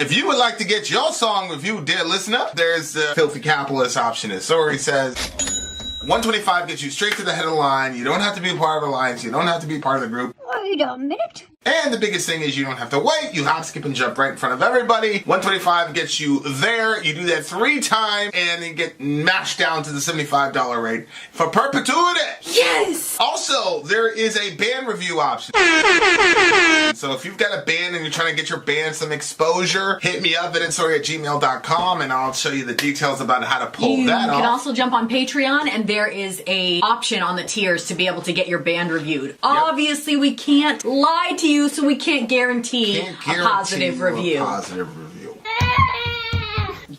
If you would like to get your song reviewed, dear listener, there's the Filthy Capitalist option. As Sori says, 125 gets you straight to the head of the line. You don't have to be part of the alliance. You don't have to be part of the group. Wait a minute. And the biggest thing is you don't have to wait. You hop, skip, and jump right in front of everybody. 125 gets you there. You do that 3 times, and then get mashed down to the $75 rate for perpetuity. Yes! Also, there is a band review option. So if you've got a band and you're trying to get your band some exposure, hit me up at vinsori@gmail.com, and I'll show you the details about how to pull that off. You can also jump on Patreon, and there is a option on the tiers to be able to get your band reviewed. Yep. Obviously, we can't lie to you, so we can't guarantee a positive review.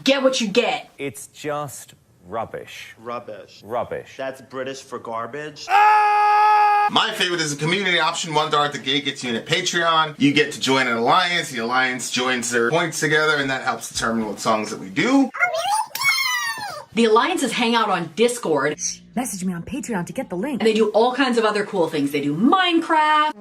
Get what you get. It's just rubbish. Rubbish. Rubbish. That's British for garbage. My favorite is the community option. $1 at the gate gets you in a Patreon. You get to join an alliance. The alliance joins their points together, and that helps determine what songs that we do. The alliances hang out on Discord. Message me on Patreon to get the link. And they do all kinds of other cool things. They do Minecraft,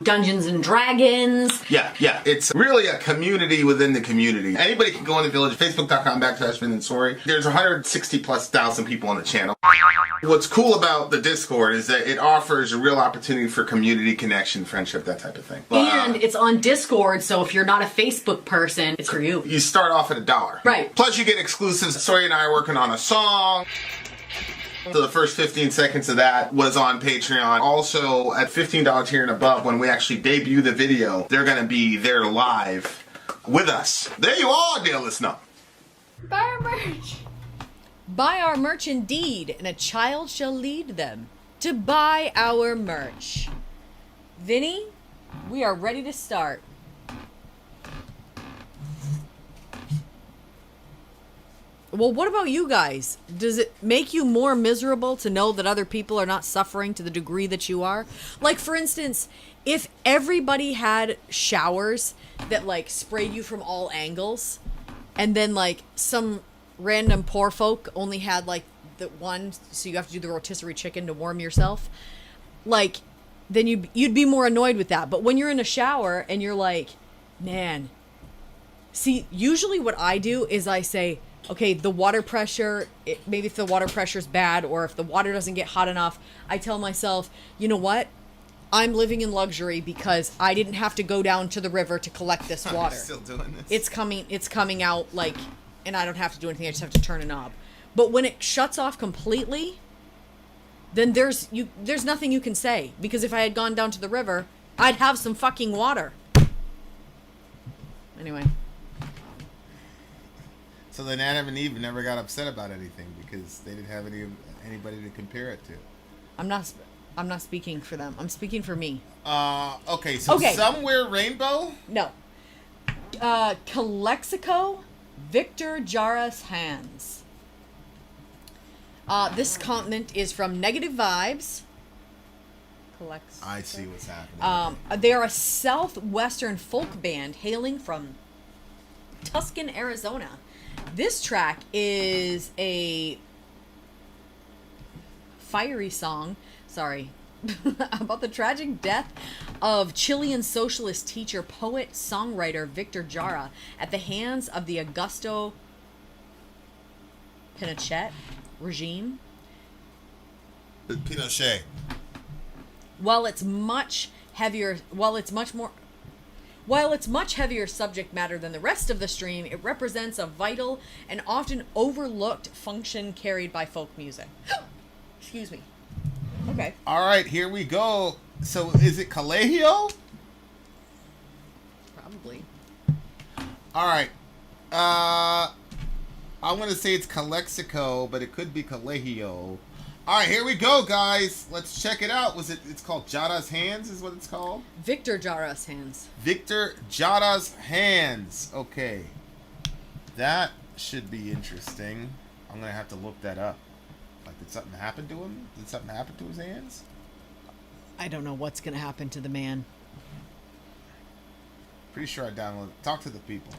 Dungeons and Dragons. Yeah. It's really a community within the community. Anybody can go in the village, facebook.com/Vin and Sori. There's 160,000+ people on the channel. What's cool about the Discord is that it offers a real opportunity for community connection, friendship, that type of thing. And it's on Discord, so if you're not a Facebook person, it's for you. You start off at $1. Right. Plus you get exclusives. Sori and I are working on a song. So the first 15 seconds of that was on Patreon. Also, at $15 tier and above, when we actually debut the video, they're going to be there live with us. There you are, dear listener. Buy our merch. Buy our merch indeed, and a child shall lead them to buy our merch. Vinny, we are ready to start. Well, what about you guys? Does it make you more miserable to know that other people are not suffering to the degree that you are? Like, for instance, if everybody had showers that, like, sprayed you from all angles, and then, like, some random poor folk only had, like, the one, so you have to do the rotisserie chicken to warm yourself, like, then you'd be more annoyed with that. But when you're in a shower and you're like, man, see, usually what I do is I say, okay, the water pressure, maybe if the water pressure's bad or if the water doesn't get hot enough, I tell myself, you know what? I'm living in luxury because I didn't have to go down to the river to collect this water. I'm still doing this. It's coming out, like, and I don't have to do anything. I just have to turn a knob. But when it shuts off completely, then there's nothing you can say, because if I had gone down to the river, I'd have some fucking water. Anyway. So then Adam and Eve never got upset about anything because they didn't have anybody to compare it to. I'm not speaking for them. I'm speaking for me. Okay, so Okay. Somewhere Rainbow? No. Calexico, Victor Jara's hands. This comment is from Negative Vibes. Calexico. I see what's happening. They are a southwestern folk band hailing from Tucson, Arizona. This track is a fiery song, about the tragic death of Chilean socialist teacher, poet, songwriter Victor Jara at the hands of the Augusto Pinochet regime. Pinochet. While it's much heavier subject matter than the rest of the stream, it represents a vital and often overlooked function carried by folk music. Excuse me. Okay. All right, here we go. So is it Colegio? Probably. All right. I want to say it's Calexico, but it could be Colegio. All right, here we go, guys. Let's check it out. It's called Jara's Hands is what it's called? Victor Jara's hands. Victor Jara's Hands. Okay. That should be interesting. I'm going to have to look that up. Like, did something happen to him? Did something happen to his hands? I don't know what's going to happen to the man. Pretty sure I downloaded it. Talk to the people.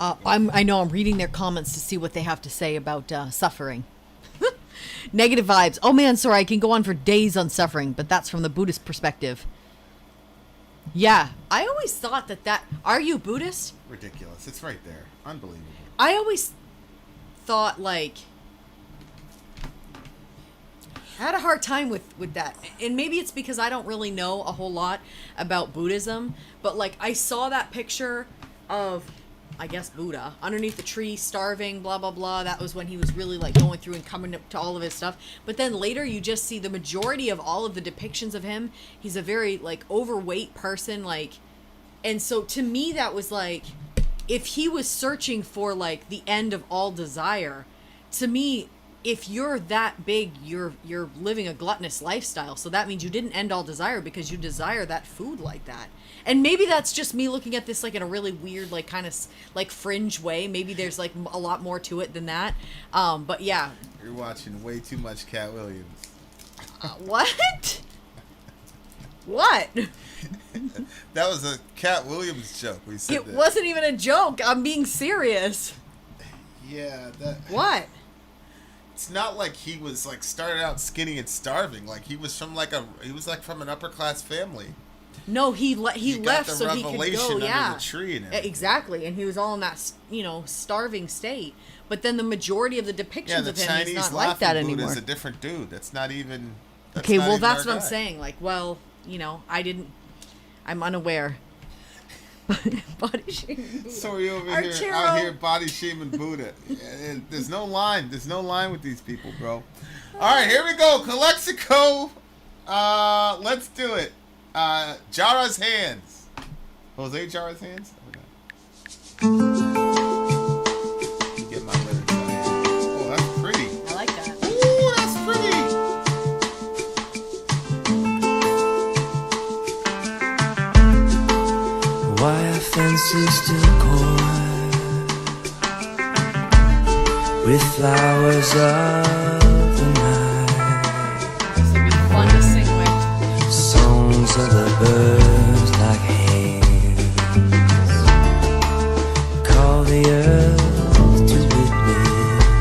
I know I'm reading their comments to see what they have to say about suffering. Negative Vibes. Oh man, sorry, I can go on for days on suffering, but that's from the Buddhist perspective. Yeah, I always thought that are you Buddhist? Ridiculous. It's right there. Unbelievable. I always thought, like, I had a hard time with that. And maybe it's because I don't really know a whole lot about Buddhism, but, like, I saw that picture of, I guess, Buddha underneath the tree, starving, blah, blah, blah. That was when he was really, like, going through and coming up to all of his stuff. But then later you just see the majority of all of the depictions of him. He's a very, like, overweight person, like, and so to me that was like, if he was searching for, like, the end of all desire, to me, if you're that big, you're living a gluttonous lifestyle. So that means you didn't end all desire because you desire that food like that. And maybe that's just me looking at this, like, in a really weird, like, kind of, like, fringe way. Maybe there's, like, a lot more to it than that. But yeah. You're watching way too much Cat Williams. What? What? That was a Cat Williams joke. We said It wasn't even a joke. I'm being serious. Yeah, that. What? It's not like he was, like, started out skinny and starving. Like, he was from, like, from an upper class family. No, he got left the so he could revelation go. under Yeah, the tree and everything. Exactly, and he was all in that, starving state. But then the majority of the depictions the of him, Chinese he's not like that laughing Buddha anymore. is a different dude. That's not even. That's Okay, not well, even that's our what I'm guy. saying. Like, well, I'm unaware. Body shaming. Sorry, over Our here, Chiro. out here, body shaming Buddha. And there's no line. There's no line with these people, bro. All right, here we go. Calexico. Let's do it. Jara's hands. Jose Jara's hands. Okay. Get my lyrics on here. Oh, that's pretty. I like that. Ooh, that's pretty. Wire fences still coy with flowers of the night, This would be fun to sing with. songs of the birds like hands call the earth to witness,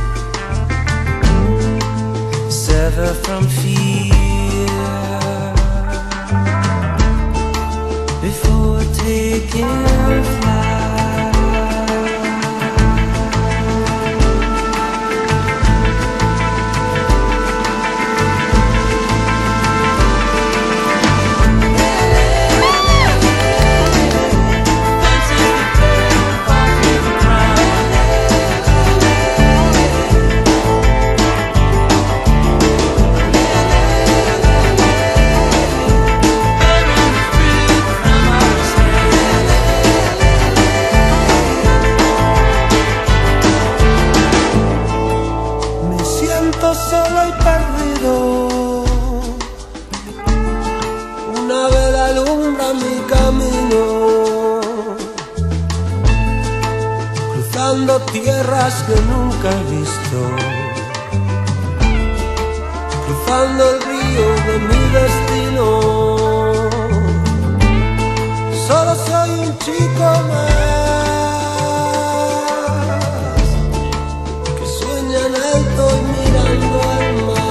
sever from fear before taking flight. Me siento solo y perdido. Una vela alumbra mi camino, cruzando tierras que nunca he visto, cruzando el río de mi destino. Solo soy un chico más que sueña en alto y mirando al mar.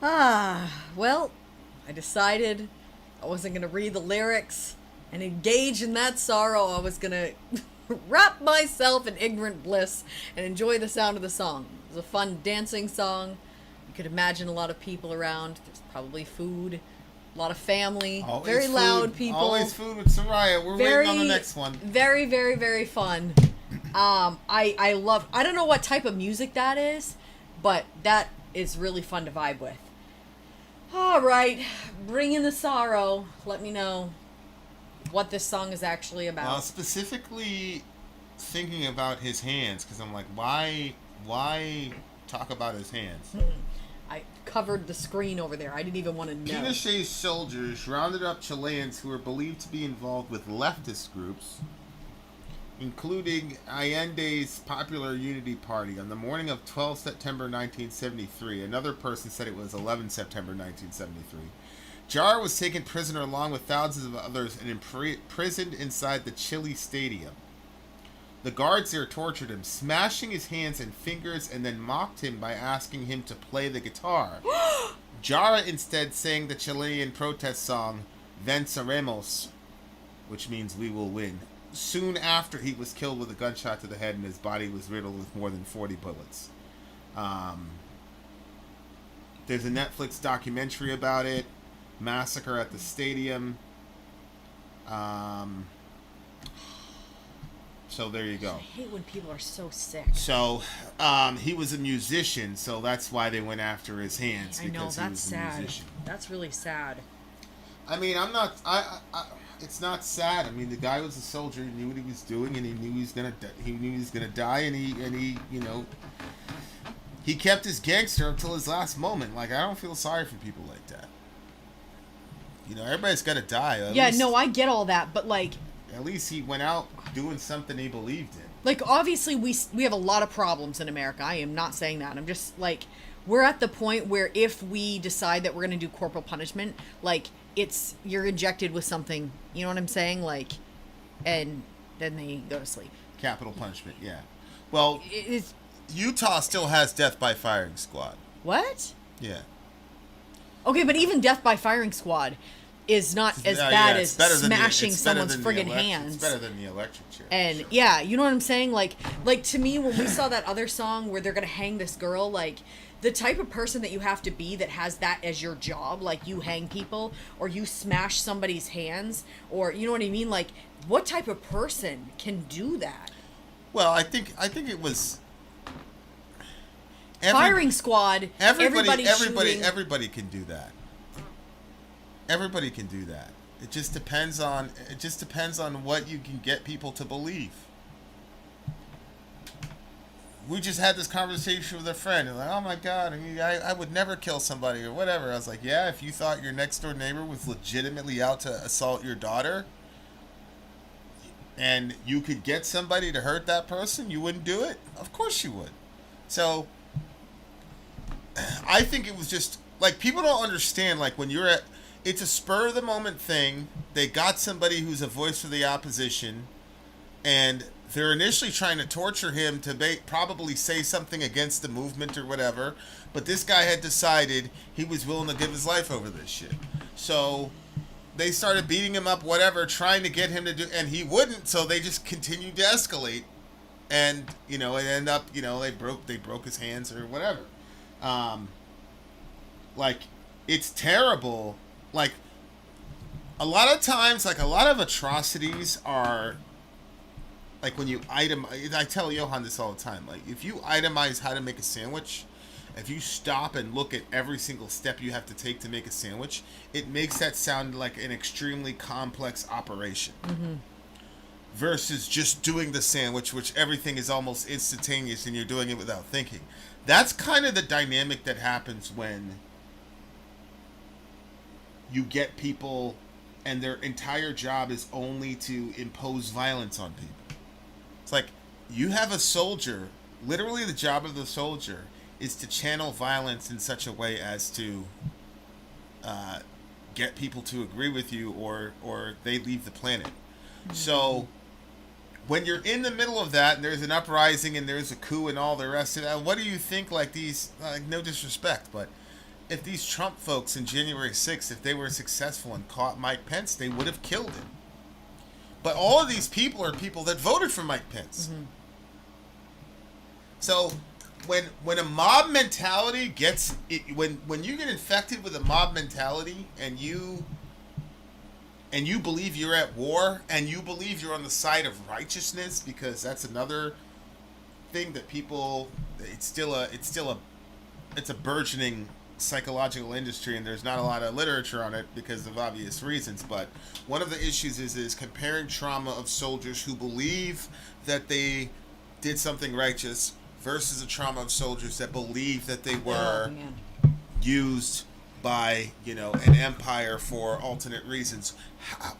Well, I decided I wasn't going to read the lyrics and engage in that sorrow. I was going to wrap myself in ignorant bliss and enjoy the sound of the song. It was a fun dancing song. You could imagine a lot of people around. There's probably food, a lot of family, Always very food. loud people. Always food with Soraya. We're waiting on the next one. Very, very, very fun. I love, I don't know what type of music that is, but that is really fun to vibe with. All right, bring in the sorrow. Let me know what this song is actually about. Specifically thinking about his hands, because I'm like, why talk about his hands? I covered the screen over there. I didn't even want to know. Pinochet's soldiers rounded up Chileans who were believed to be involved with leftist groups, including Allende's Popular Unity Party, on the morning of 12 September 1973. Another person said it was 11 September 1973. Jara was taken prisoner along with thousands of others and imprisoned inside the Chile Stadium. The guards there tortured him, smashing his hands and fingers, and then mocked him by asking him to play the guitar. Jara instead sang the Chilean protest song, Venceremos, which means we will win. Soon after, he was killed with a gunshot to the head, and his body was riddled with more than 40 bullets. There's a Netflix documentary about it, Massacre at the Stadium. So there you go. I hate when people are so sick. So he was a musician, so that's why they went after his hands, I know, because he that's was a sad. musician. That's really sad. I mean, I'm not. It's not sad. I mean, the guy was a soldier. He knew what he was doing, and he knew he was gonna. He knew he was gonna die, and he, you know, he kept his gangster until his last moment. Like, I don't feel sorry for people like that. You know, everybody's gotta die. I get all that, but like, at least he went out doing something he believed in. like, obviously we have a lot of problems in America. I am not saying that. I'm just like, we're at the point where if we decide that we're gonna do corporal punishment, like, you're injected with something, you know what I'm saying? Like, and then they go to sleep. Capital punishment, yeah. Well, It's Utah still has death by firing squad. what? Yeah. Okay, but even death by firing squad is not as bad as smashing someone's friggin' hands. It's better than the electric chair. And yeah, you know what I'm saying? Like to me, when we saw that other song where they're gonna hang this girl, like, the type of person that you have to be that has that as your job, like, you hang people or you smash somebody's hands, or, you know what I mean? Like, what type of person can do that? Well, I think it was Firing squad. Everybody shooting. can do that. Everybody can do that. It just depends on what you can get people to believe. We just had this conversation with a friend, and like, oh my God, I would never kill somebody or whatever. I was like, yeah, if you thought your next door neighbor was legitimately out to assault your daughter, and you could get somebody to hurt that person, you wouldn't do it? Of course you would. So, I think it was just, like, people don't understand, like, when you're at, it's a spur of the moment thing. They got somebody who's a voice for the opposition, and they're initially trying to torture him to probably say something against the movement or whatever, but this guy had decided he was willing to give his life over this shit. So they started beating him up, whatever, trying to get him to do, and he wouldn't, so they just continued to escalate, and, you know, it ended up, you know, they broke his hands or whatever. Like, it's terrible. Like, a lot of times, like, a lot of atrocities are, like, when you I tell Johan this all the time, like, if you itemize how to make a sandwich, if you stop and look at every single step you have to take to make a sandwich, it makes that sound like an extremely complex operation. Mm-hmm. Versus just doing the sandwich, which everything is almost instantaneous and you're doing it without thinking. That's kind of the dynamic that happens when you get people and their entire job is only to impose violence on people. It's like, you have a soldier, literally the job of the soldier is to channel violence in such a way as to get people to agree with you or they leave the planet. Mm-hmm. So when you're in the middle of that and there's an uprising and there's a coup and all the rest of that, what do you think, like, these, no disrespect, but if these Trump folks in January 6th, if they were successful and caught Mike Pence, they would have killed him. But all of these people are people that voted for Mike Pence. Mm-hmm. So when a mob mentality gets it, when you get infected with a mob mentality and you believe you're at war and you believe you're on the side of righteousness, because that's another thing that people, it's a burgeoning psychological industry, and there's not a lot of literature on it because of obvious reasons. But one of the issues is comparing trauma of soldiers who believe that they did something righteous versus a trauma of soldiers that believe that they were used by, you know, an empire for alternate reasons.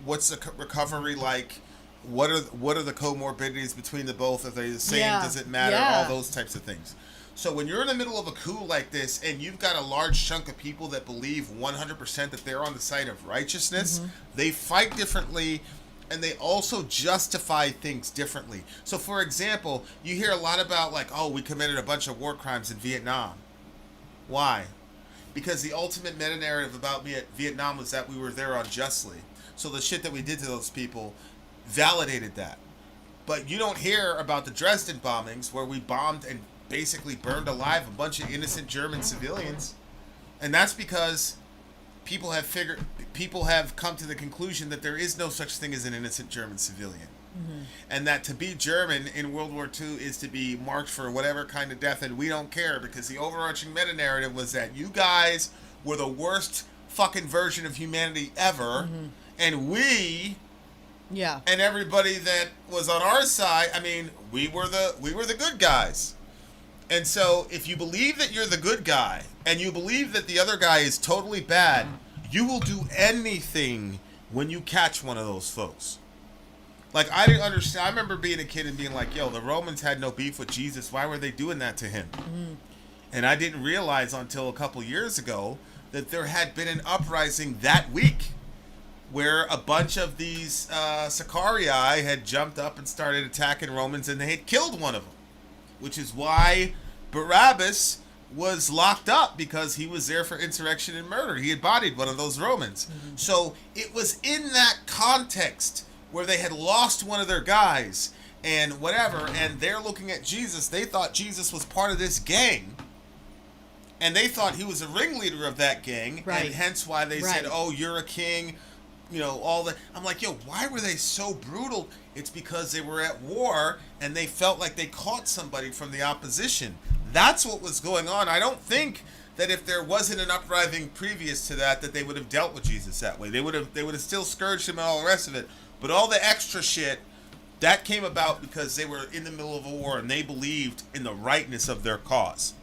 What's the recovery like? What are the comorbidities between the both? Are they the same? Yeah. Does it matter? Yeah. All those types of things. So when you're in the middle of a coup like this and you've got a large chunk of people that believe 100% that they're on the side of righteousness, they fight differently, and they also justify things differently. So for example, you hear a lot about like, oh, we committed a bunch of war crimes in Vietnam. Why? Because the ultimate meta-narrative about Vietnam was that we were there unjustly. So the shit that we did to those people validated that. But you don't hear about the Dresden bombings where we bombed and basically burned alive a bunch of innocent German civilians. And that's because people have come to the conclusion that there is no such thing as an innocent German civilian. And that to be German in World War II is to be marked for whatever kind of death, and we don't care, because the overarching meta-narrative was that you guys were the worst fucking version of humanity ever, and we and everybody that was on our side, I mean, we were the good guys. And so if you believe that you're the good guy and you believe that the other guy is totally bad, you will do anything when you catch one of those folks. Like, I didn't understand. I remember being a kid and being like, yo, the Romans had no beef with Jesus. Why were they doing that to him? And I didn't realize until a couple years ago that there had been an uprising that week where a bunch of these Sicarii had jumped up and started attacking Romans, and they had killed one of them. Which is why Barabbas was locked up, because he was there for insurrection and murder. He had bodied one of those Romans. So it was in that context where they had lost one of their guys and whatever, and they're looking at Jesus. They thought Jesus was part of this gang, and they thought he was a ringleader of that gang, and hence why they said, oh, you're a king, you know, all that. I'm like, yo, why were they so brutal? It's because they were at war and they felt like they caught somebody from the opposition. That's what was going on. I don't think that if there wasn't an uprising previous to that, that they would have dealt with Jesus that way. They would have still scourged him and all the rest of it. But all the extra shit, that came about because they were in the middle of a war and they believed in the rightness of their cause.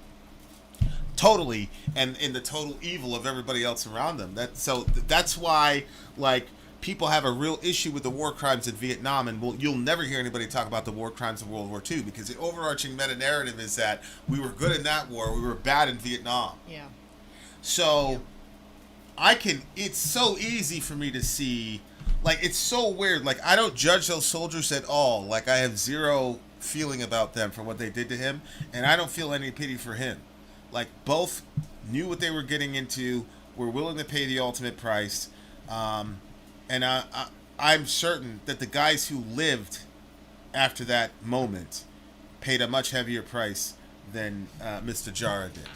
Totally, and in the total evil of everybody else around them. That's why, like, people have a real issue with the war crimes in Vietnam, and you'll never hear anybody talk about the war crimes of World War II, because the overarching meta-narrative is that we were good in that war, we were bad in Vietnam. Yeah. So, it's so easy for me to see, like, it's so weird, like, I don't judge those soldiers at all, like, I have zero feeling about them for what they did to him, and I don't feel any pity for him. Like, both knew what they were getting into, were willing to pay the ultimate price, and I'm certain that the guys who lived after that moment paid a much heavier price than Mr. Jara did.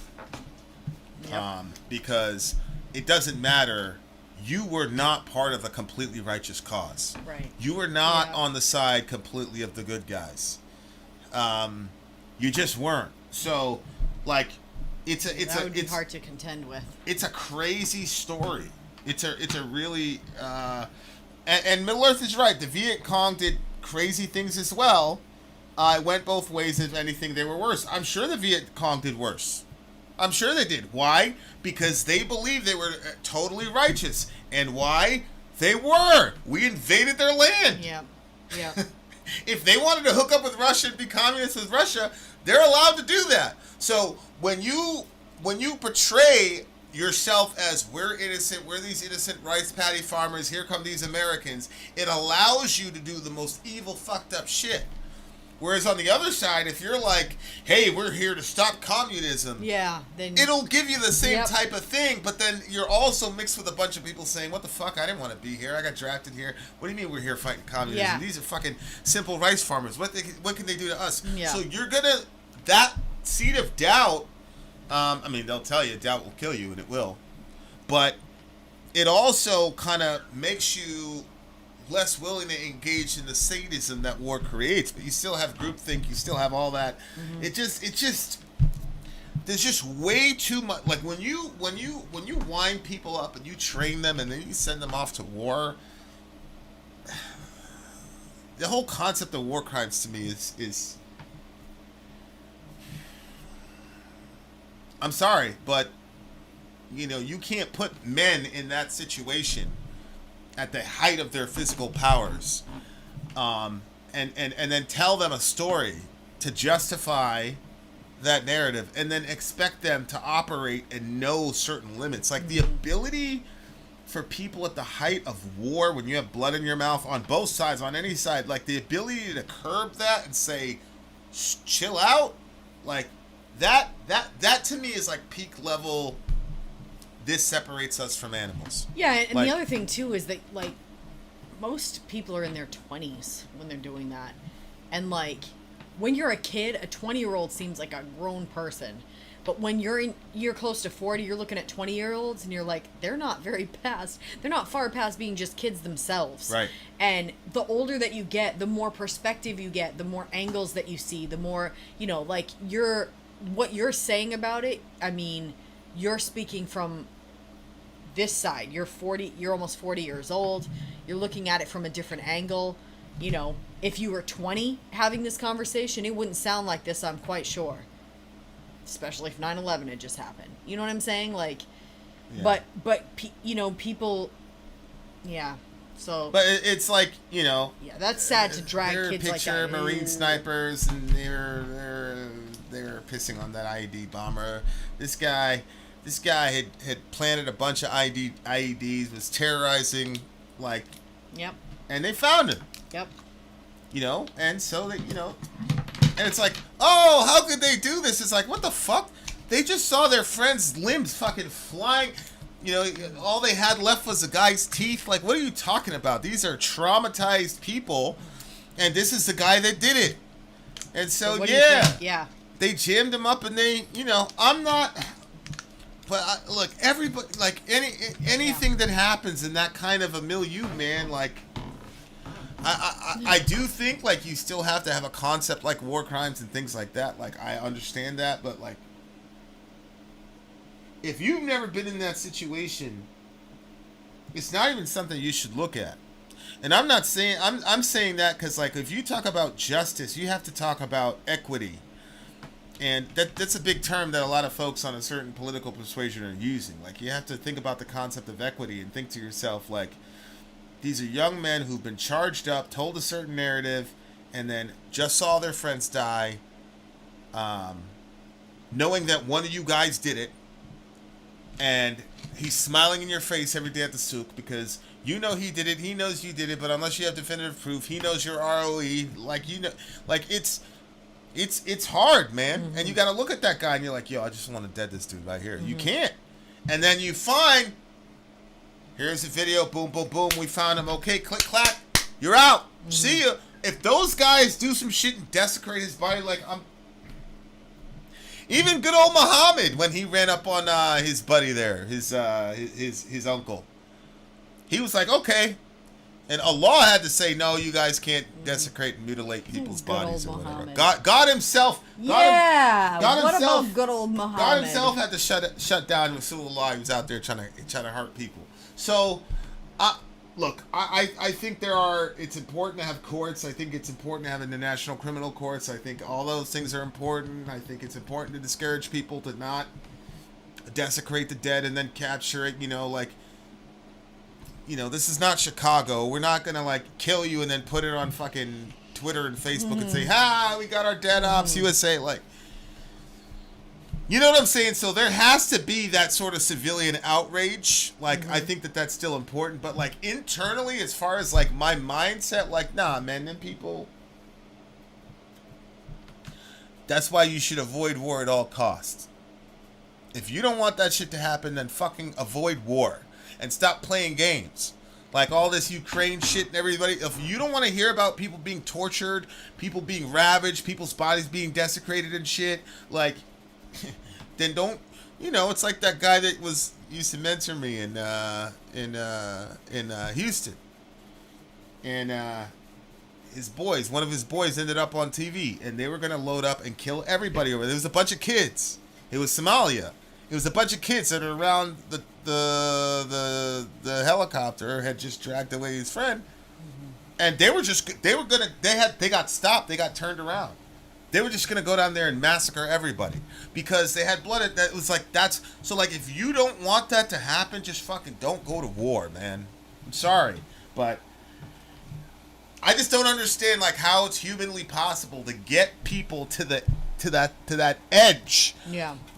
Yep. Because it doesn't matter. You were not part of a completely righteous cause. Right. You were not on the side completely of the good guys. You just weren't. So, like, it's hard to contend with. It's a crazy story. It's a really and Middle Earth is right. The Viet Cong did crazy things as well. It went both ways. If anything, they were worse. I'm sure the Viet Cong did worse. I'm sure they did. Why? Because they believed they were totally righteous. And why? They were. We invaded their land. Yeah. Yeah. If they wanted to hook up with Russia and be communist with Russia, they're allowed to do that. So when you portray yourself as we're innocent, we're these innocent rice paddy farmers, here come these Americans, it allows you to do the most evil, fucked up shit. Whereas on the other side, if you're like, hey, we're here to stop communism, then it'll give you the same Yep. type of thing, but then you're also mixed with a bunch of people saying, what the fuck, I didn't want to be here, I got drafted here. What do you mean we're here fighting communism? Yeah. These are fucking simple rice farmers. What can they do to us? Yeah. So you're gonna, that seed of doubt, I mean, they'll tell you doubt will kill you, and it will, but it also kind of makes you less willing to engage in the sadism that war creates, but you still have groupthink, you still have all that. It just there's just way too much. Like when you wind people up and you train them and then you send them off to war, the whole concept of war crimes to me is I'm sorry, but you can't put men in that situation at the height of their physical powers, and then tell them a story to justify that narrative, and then expect them to operate and know certain limits. Like the ability for people at the height of war, when you have blood in your mouth on both sides, on any side, like the ability to curb that and say, chill out, like that to me is like peak level. This separates us from animals. Yeah, and Like- the other thing too is that like most people are in their 20s when they're doing that. And like when you're a kid, a 20-year-old seems like a grown person. But when you're close to 40, you're looking at 20-year-olds and you're like, they're not far past being just kids themselves. Right. And the older that you get, the more perspective you get, the more angles that you see, the more, like what you're saying about it, I mean, you're speaking from this side. You're almost 40 years old. You're looking at it from a different angle. If you were 20 having this conversation, it wouldn't sound like this, I'm quite sure. Especially if 9/11 had just happened. You know what I'm saying? Like, Yeah. but people, yeah. So, But it's like, yeah, that's sad to drag they're a kids like picture that. Marine snipers, and they're pissing on that IED bomber. This guy had planted a bunch of IEDs, was terrorizing, like, Yep. and they found him. Yep. And so they, and it's like, oh, how could they do this? It's like, what the fuck? They just saw their friend's limbs fucking flying. All they had left was the guy's teeth. Like, what are you talking about? These are traumatized people, and this is the guy that did it. And so, what do you yeah, think? Yeah. they jammed him up, and they, I'm not. But look, everybody, like anything that happens in that kind of a milieu, man, like. I do think, like, you still have to have a concept like war crimes and things like that. Like, I understand that, but, like, if you've never been in that situation, it's not even something you should look at. And I'm not saying, I'm saying that because, like, if you talk about justice, you have to talk about equity. And that's a big term that a lot of folks on a certain political persuasion are using. Like, you have to think about the concept of equity and think to yourself, like, these are young men who've been charged up, told a certain narrative, and then just saw their friends die, knowing that one of you guys did it, and he's smiling in your face every day at the souk because you know he did it, he knows you did it, but unless you have definitive proof, he knows your ROE. Like, like it's hard, man. Mm-hmm. And you got to look at that guy and you're like, yo, I just want to dead this dude right here. Mm-hmm. You can't. And then you find. Here's the video. Boom, boom, boom. We found him. Okay, click, clack. You're out. Mm-hmm. See ya. If those guys do some shit and desecrate his body, like even good old Muhammad when he ran up on his buddy there, his uncle. He was like, okay, and Allah had to say, no, you guys can't desecrate and mutilate people's bodies or whatever. God himself. Yeah. God what himself, about good old Muhammad? God himself had to shut down Rasulullah. He was out there trying to hurt people. So, look, I think it's important to have courts. I think it's important to have international criminal courts. I think all those things are important. I think it's important to discourage people to not desecrate the dead and then capture it, this is not Chicago. We're not going to, like, kill you and then put it on fucking Twitter and Facebook and say, we got our dead ops, USA, like... You know what I'm saying? So there has to be that sort of civilian outrage. Like, I think that's still important. But, like, internally, as far as, like, my mindset, like, nah, man, them people... That's why you should avoid war at all costs. If you don't want that shit to happen, then fucking avoid war and stop playing games. Like all this Ukraine shit and everybody. If you don't want to hear about people being tortured, people being ravaged, people's bodies being desecrated and shit, like, then don't. You know, it's like that guy that used to mentor me in Houston, and one of his boys ended up on TV, and they were gonna load up and kill everybody over there. There was a bunch of kids. It was Somalia. It was a bunch of kids that are around the helicopter had just dragged away his friend, and they got stopped. They got turned around. They were just gonna go down there and massacre everybody because they had blood. That was like if you don't want that to happen, just fucking don't go to war, man. I'm sorry, but I just don't understand like how it's humanly possible to get people to that edge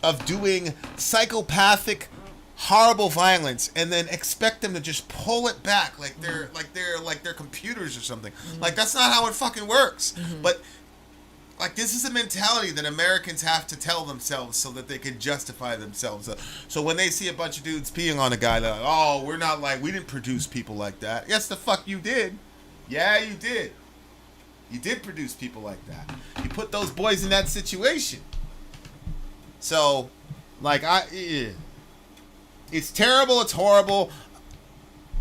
of doing psychopathic, horrible violence and then expect them to just pull it back like they're computers or something. Like that's not how it fucking works. But like this is a mentality that Americans have to tell themselves so that they can justify themselves. So when they see a bunch of dudes peeing on a guy, they're like, "Oh, we didn't produce people like that." Yes, the fuck you did. Yeah, you did. You did produce people like that. You put those boys in that situation. So, like, it's terrible. It's horrible.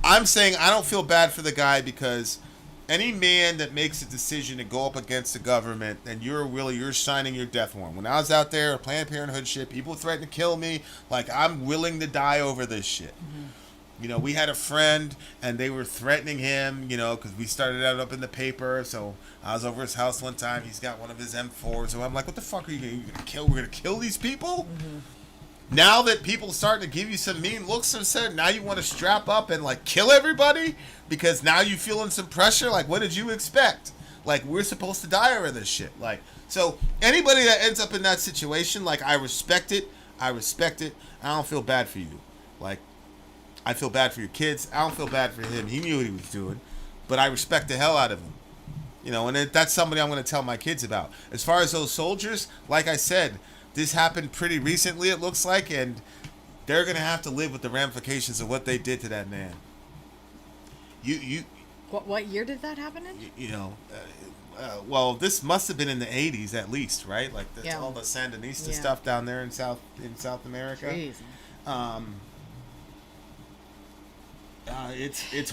I'm saying I don't feel bad for the guy because any man that makes a decision to go up against the government, then you're signing your death warrant. When I was out there, Planned Parenthood shit, people threatened to kill me. Like, I'm willing to die over this shit. You know, we had a friend, and they were threatening him, you know, because we started out up in the paper. So I was over his house one time. He's got one of his M4s. So I'm like, what the fuck are you going to kill? We're going to kill these people? Now that people starting to give you some mean looks and said, now you want to strap up and, like, kill everybody? Because now you feeling some pressure? Like, what did you expect? Like, we're supposed to die over this shit. Like, so anybody that ends up in that situation, like, I respect it. I don't feel bad for you. Like, I feel bad for your kids. I don't feel bad for him. He knew what he was doing. But I respect the hell out of him. You know, and that's somebody I'm going to tell my kids about. As far as those soldiers, like I said, this happened pretty recently, it looks like, and they're going to have to live with the ramifications of what they did to that man. What year did that happen in? You know, well, this must have been in the 80s at least, right? Like all the Sandinista stuff down there in South America. Jeez. It's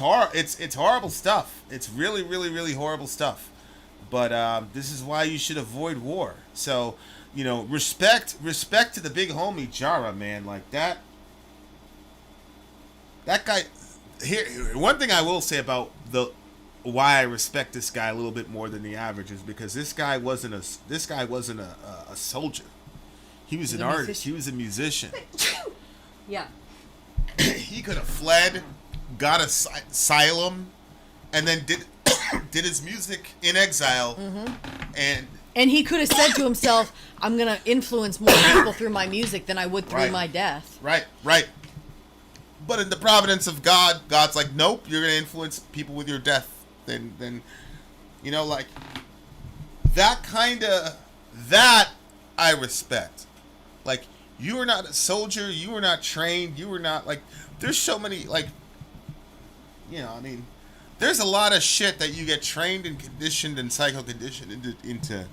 horrible stuff. It's really, really, really horrible stuff. But this is why you should avoid war. So, you know, respect to the big homie Jara, man. Like that guy. Here, one thing I will say about why I respect this guy a little bit more than the average is because this guy wasn't a soldier. He was an artist. He was a musician. Yeah. He could have fled, got asylum, and then did his music in exile, and he could have said to himself, "I'm gonna influence more people through my music than I would through my death." Right. But in the providence of God, God's like, nope, you're gonna influence people with your death. Then, you know, like that I respect. Like, you are not a soldier. You are not trained. You are not like. There's so many like. You know, I mean, there's a lot of shit that you get trained and conditioned and psycho-conditioned into.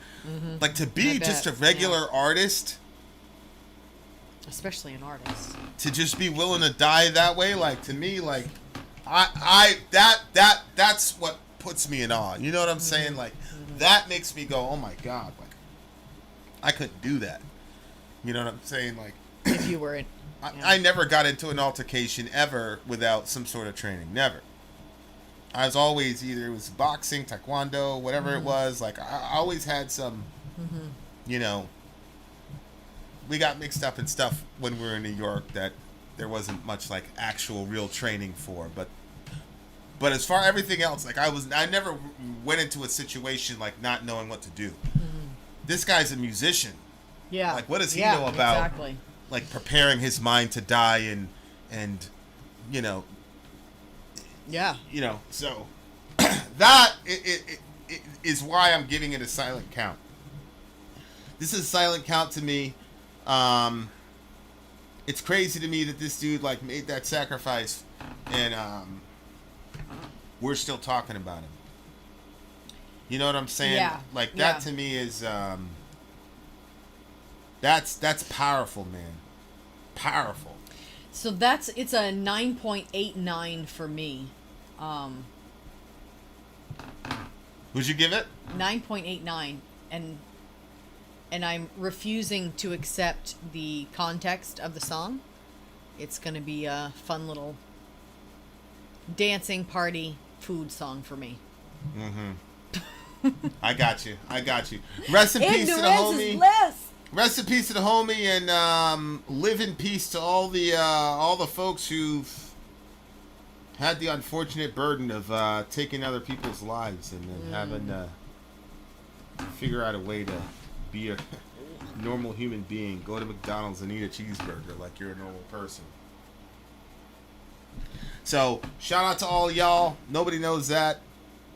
Like, to be just a regular artist. Especially an artist. To just be willing to die that way, like, to me, like, that's what puts me in awe. You know what I'm saying? Like, that makes me go, oh my God, like, I couldn't do that. You know what I'm saying? Like, if you were in. I never got into an altercation ever without some sort of training. Never. I was always either it was boxing, taekwondo, whatever it was. Like, I always had some, you know, we got mixed up in stuff when we were in New York that there wasn't much like actual real training for. But as far as everything else, like I never went into a situation like not knowing what to do. This guy's a musician. Yeah. Like, what does he know about exactly. like preparing his mind to die and you know. Yeah. You know, so that it is why I'm giving it a silent count. This is a silent count to me. It's crazy to me that this dude like made that sacrifice, and we're still talking about him. You know what I'm saying? Yeah. Like that to me is that's powerful, man. Powerful. So it's a 9.89 for me. Would you give it? 9.89, and I'm refusing to accept the context of the song. It's gonna be a fun little dancing party food song for me. I got you. Rest in peace to the homie. Is bliss. Rest in peace to the homie, and live in peace to all the folks who've had the unfortunate burden of taking other people's lives and then having to figure out a way to be a normal human being. Go to McDonald's and eat a cheeseburger like you're a normal person. So shout out to all y'all. Nobody knows that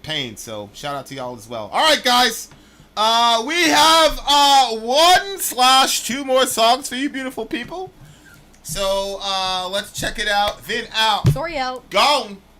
pain, so shout out to y'all as well. All right, guys. We have 1/2 more songs for you beautiful people. So let's check it out. Vin out. Sorry out. Gone.